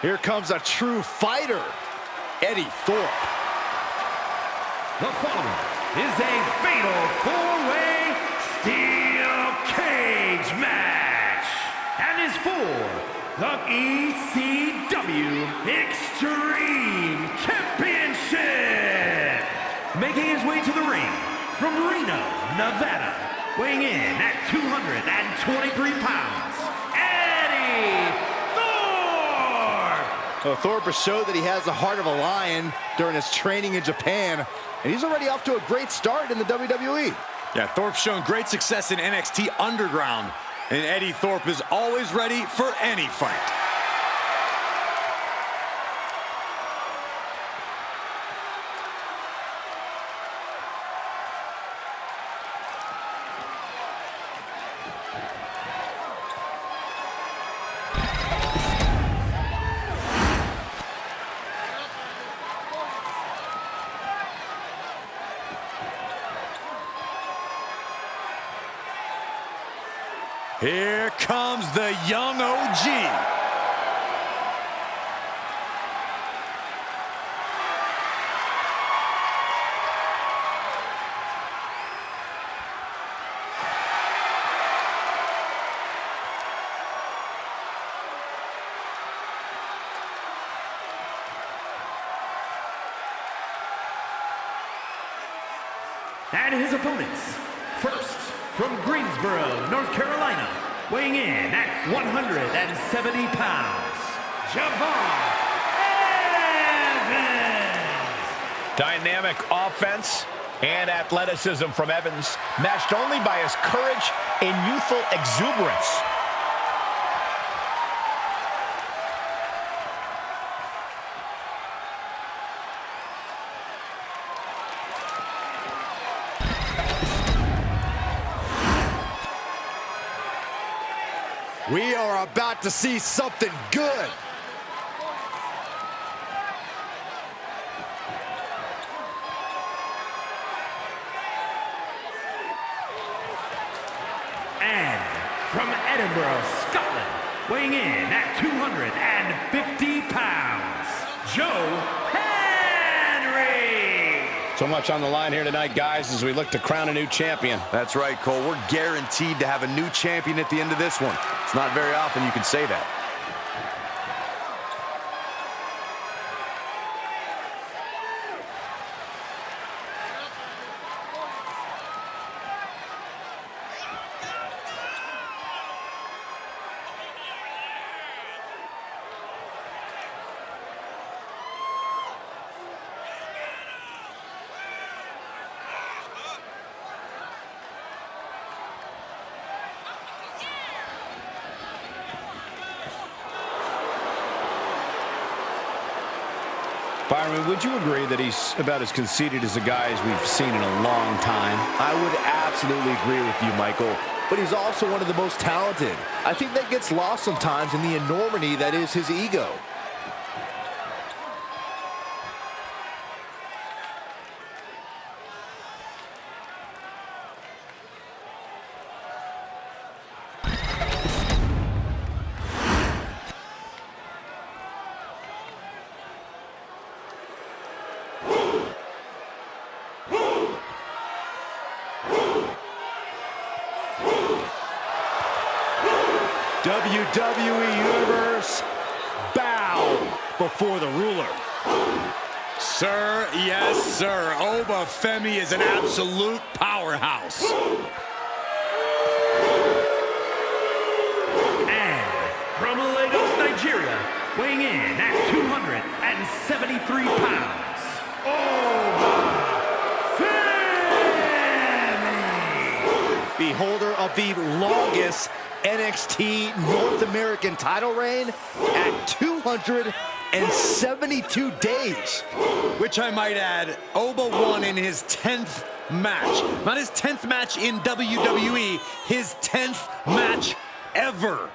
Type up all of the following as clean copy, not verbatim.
Here comes a true fighter, Eddie Thorpe. The following is a fatal four-way steel cage match and is for the ECW Extreme Championship. Making his way to the ring from Reno, Nevada, weighing in at 223 pounds, Eddie Thorpe! Well, Thorpe has showed that he has the heart of a lion during his training in Japan, and he's already off to a great start in the WWE. Yeah, Thorpe's shown great success in NXT Underground, and Eddie Thorpe is always ready for any fight. Here comes the young OG. And his opponents, first, from Greensboro, North Carolina, weighing in at 170 pounds, Javon Evans. Dynamic offense and athleticism from Evans, matched only by his courage and youthful exuberance. We are about to see something good. And from Edinburgh, Scotland, weighing in at 250 pounds, Joe Hendry. So much on the line here tonight, guys, as we look to crown a new champion. That's right, Cole. We're guaranteed to have a new champion at the end of this one. It's not very often you can say that. Byron, would you agree that he's about as conceited as the guys we've seen in a long time? I would absolutely agree with you, Michael. But he's also one of the most talented. I think that gets lost sometimes in the enormity that is his ego. WWE Universe, bow before the ruler. Sir, yes, sir. Oba Femi is an absolute powerhouse. And from Lagos, Nigeria, weighing in at 273 pounds, Oba Femi. Beholder of the longest NXT North American title reign at 272 days. Which I might add, Oba won in his 10th match. Not his 10th match in WWE, his 10th match ever.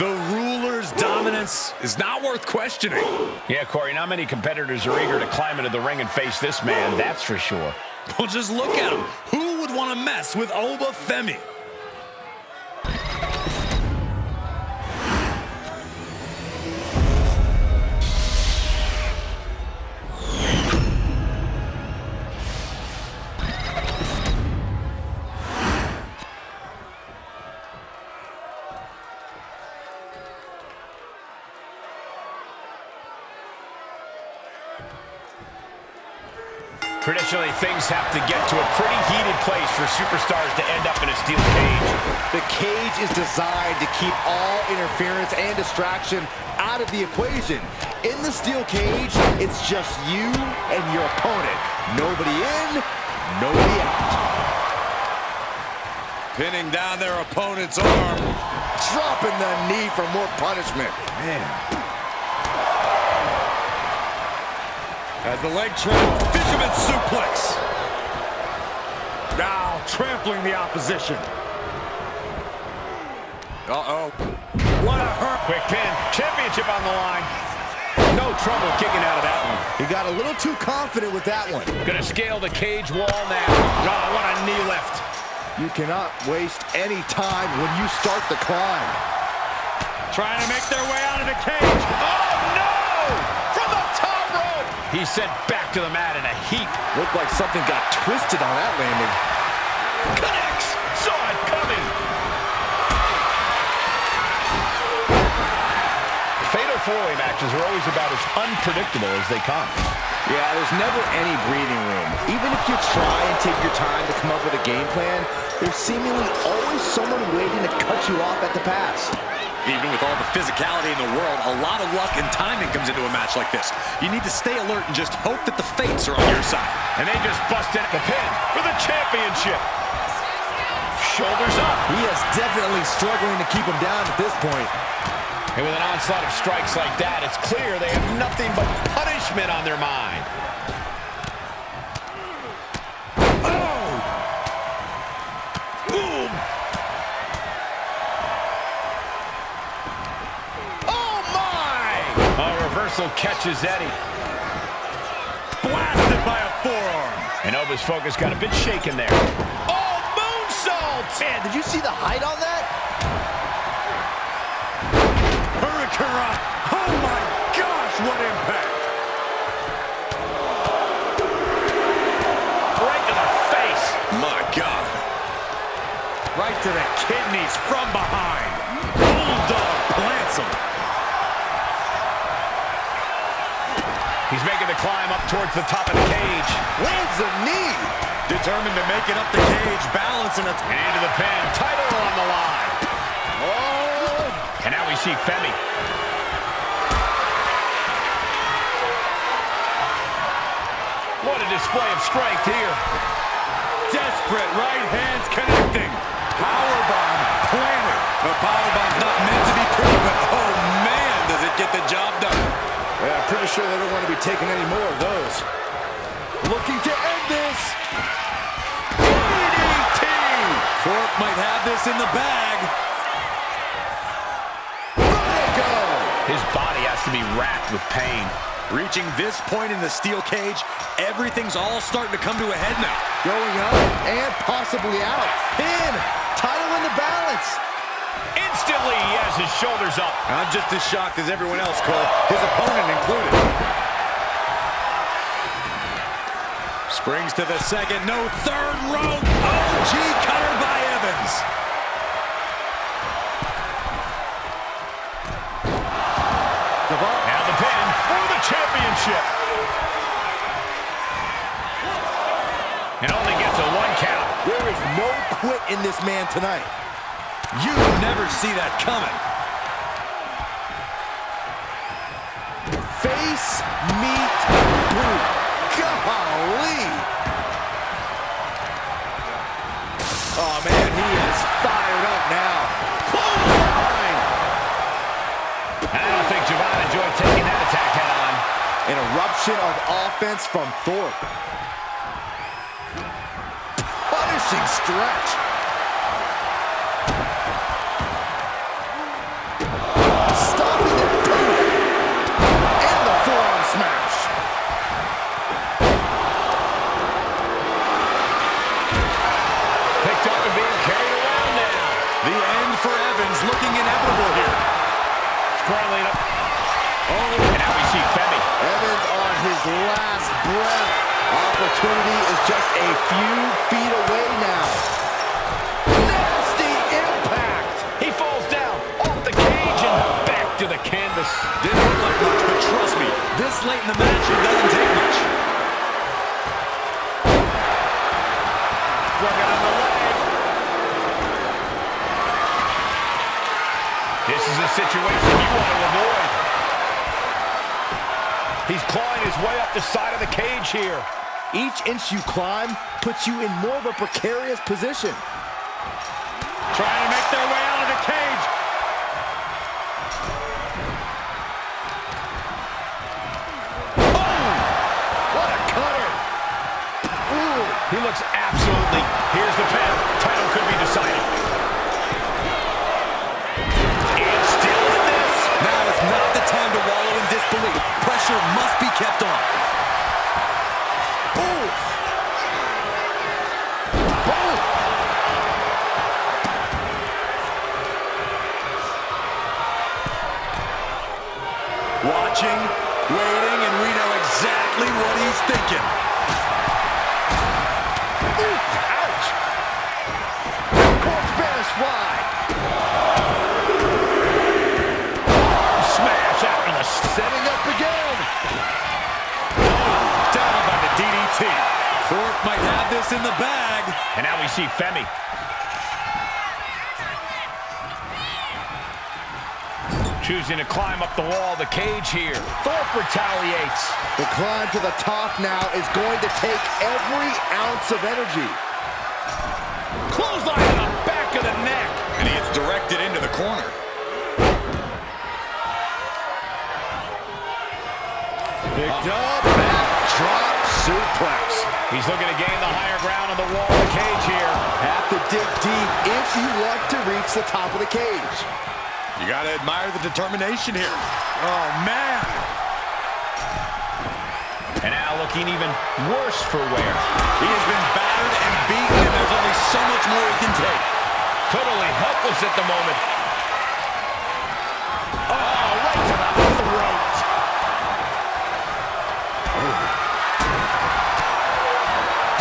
The ruler's dominance is not worth questioning. Yeah, Corey, not many competitors are eager to climb into the ring and face this man, that's for sure. Well, just look at him. Who would want to mess with Oba Femi? Traditionally, things have to get to a pretty heated place for superstars to end up in a steel cage. The cage is designed to keep all interference and distraction out of the equation. In the steel cage, it's just you and your opponent. Nobody in, nobody out. Pinning down their opponent's arm. Dropping the knee for more punishment. Man. As the leg trap, fisherman suplex. Now trampling the opposition. Uh-oh. What a hurt. Quick pin, championship on the line. No trouble kicking out of that one. He got a little too confident with that one. Gonna scale the cage wall now. Oh, what a knee lift. You cannot waste any time when you start the climb. Trying to make their way out of the cage. Oh, no! From the top rope! He's sent back to the mat in a heap. Looked like something got twisted on that landing. Connects! Saw it coming! Fatal four-way matches are always about as unpredictable as they come. Yeah, there's never any breathing room. Even if you try and take your time to come up with a game plan, there's seemingly always someone waiting to cut you off at the pass. Even with all the physicality in the world, a lot of luck and timing comes into a match like this. You need to stay alert and just hope that the fates are on your side. And they just busted the pin for the championship. Shoulders up. He is definitely struggling to keep him down at this point. And with an onslaught of strikes like that, it's clear they have nothing but punishment on their mind. Oh! Boom! Oh, my! A reversal catches Eddie. Blasted by a forearm. And Oba's focus got a bit shaken there. Oh, moonsault! Man, did you see the height on that? Hurricane! Oh my gosh, what impact! Right to the face. My God. Right to the kidneys from behind. Bulldog plants him. He's making the climb up towards the top of the cage. Lands a knee. Determined to make it up the cage, balancing it. And into the pin. Title on the line. Oh! And now we see Femi. What a display of strength here. Desperate right hands connecting. Powerbomb planted. The powerbomb's not meant to be pretty, but oh man, does it get the job done. Yeah, I'm pretty sure they don't want to be taking any more of those. Looking to end this. DDT! Thrope might have this in the bag. Vertigo. His body has to be racked with pain. Reaching this point in the steel cage, everything's all starting to come to a head now. Going up and possibly out. Pin. Title in the balance. Instantly, he has his shoulders up. I'm just as shocked as everyone else, Cole, his opponent included. Springs to the second, no third rope. OG cutter by Evans. Now the pin for the championship. And only gets a 1 count. There is no quit in this man tonight. You never see that coming. Face, meet, boot. Golly. Oh, man, he is fired up now. Clothesline. I don't think Javon enjoyed taking that attack head on. An eruption of offense from Thorpe. Punishing stretch. opportunity is just a few feet away now. Nasty impact! He falls down, off the cage, and back to the canvas. Didn't look like much, but trust me, this late in the match, it doesn't take much. Working on the leg. This is a situation you want to avoid. He's clawing his way up the side of the cage here. Each inch you climb puts you in more of a precarious position. Trying to make their way out of the cage. Oh! What a cutter! Ooh. He looks absolutely... Here's the pin. Title could be decided. And still in this. Now is not the time to wallow in disbelief. Pressure must be kept on. Ooh. Boom. Watching, waiting, and we know exactly what he's thinking. Ouch! Corpse bears fly. Smash out on the... Setting up again. Down by the DDT. Thrope might have this in the bag. And now we see Femi. Choosing to climb up the wall of the cage here. Thrope retaliates. The climb to the top now is going to take every ounce of energy. Clothesline in the back of the neck. And he gets directed into the corner. Picked up, backdrop suplex. He's looking to gain the higher ground on the wall of the cage here. Have to dig deep if you want to reach the top of the cage. You got to admire the determination here. Oh, man. And now looking even worse for wear. He has been battered and beaten, and there's only so much more he can take. Totally helpless at the moment. Oh, right to the throat.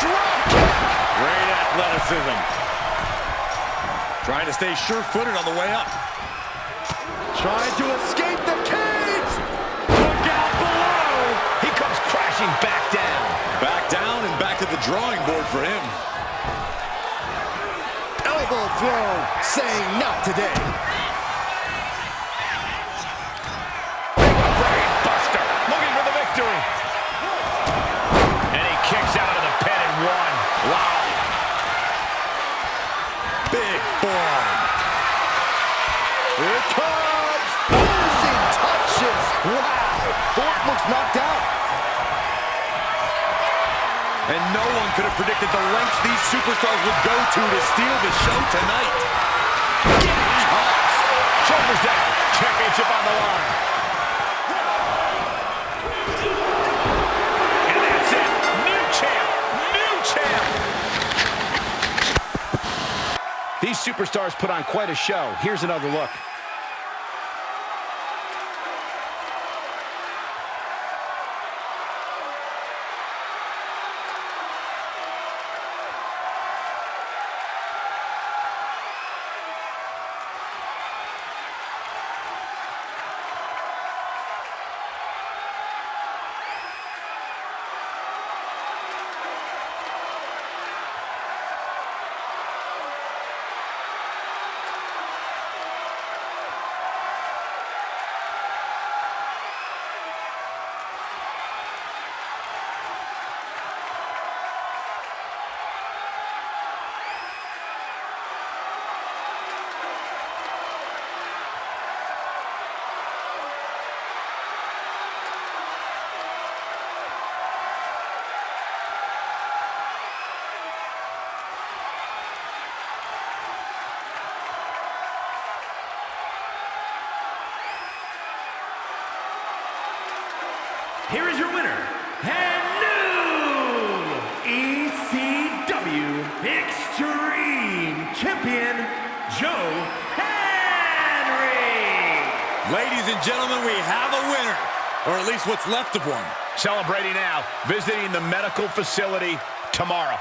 Drop kick. Great athleticism. Trying to stay sure-footed on the way up. Trying to escape the cage. Look out below. He comes crashing back down. Back down and back to the drawing board for him. Elbow throw, saying not today. Brain buster. Looking for the victory. And he kicks out of the pin and one. Wow. Big form. Here it comes. Losing touches. Wow. Thorpe looks knocked out. And no one could have predicted the lengths these superstars would go to steal the show tonight. Getting tossed. Shoulders down. Championship on the line. And that's it. New champ. New champ. These superstars put on quite a show. Here's another look. Here is your winner, and new ECW Extreme Champion, Hendry. Ladies and gentlemen, we have a winner. or at least what's left of one. Celebrating now, visiting the medical facility tomorrow.